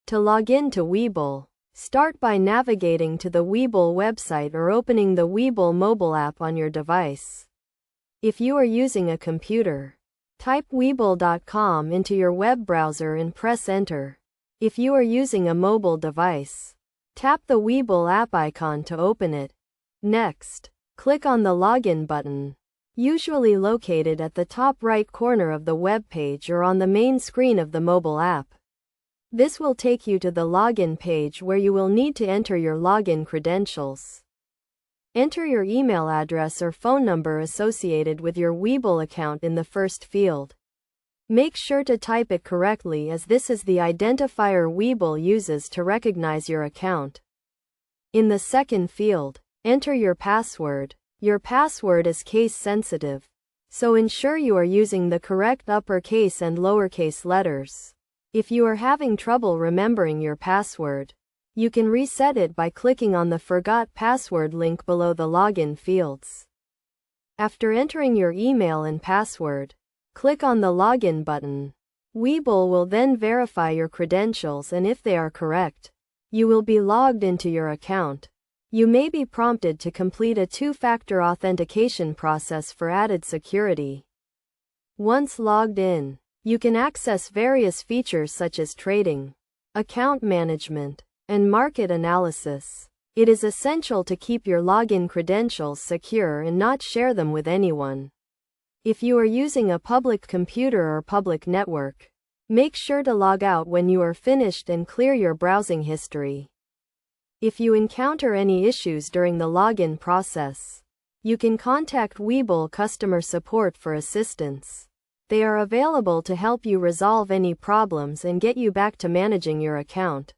To log in to Webull, start by navigating to the Webull website or opening the Webull mobile app on your device. If you are using a computer, type webull.com into your web browser and press enter. If you are using a mobile device, tap the Webull app icon to open it. Next, click on the Login button, usually located at the top right corner of the web page or on the main screen of the mobile app. This will take you to the login page where you will need to enter your login credentials. Enter your email address or phone number associated with your Webull account in the first field. Make sure to type it correctly, as this is the identifier Webull uses to recognize your account. In the second field, enter your password. Your password is case sensitive, so ensure you are using the correct uppercase and lowercase letters. If you are having trouble remembering your password, you can reset it by clicking on the Forgot Password link below the login fields. After entering your email and password, click on the Login button. Webull will then verify your credentials, and if they are correct, you will be logged into your account. You may be prompted to complete a two-factor authentication process for added security. Once logged in, you can access various features such as trading, account management, and market analysis. It is essential to keep your login credentials secure and not share them with anyone. If you are using a public computer or public network, make sure to log out when you are finished and clear your browsing history. If you encounter any issues during the login process, you can contact Webull customer support for assistance. They are available to help you resolve any problems and get you back to managing your account.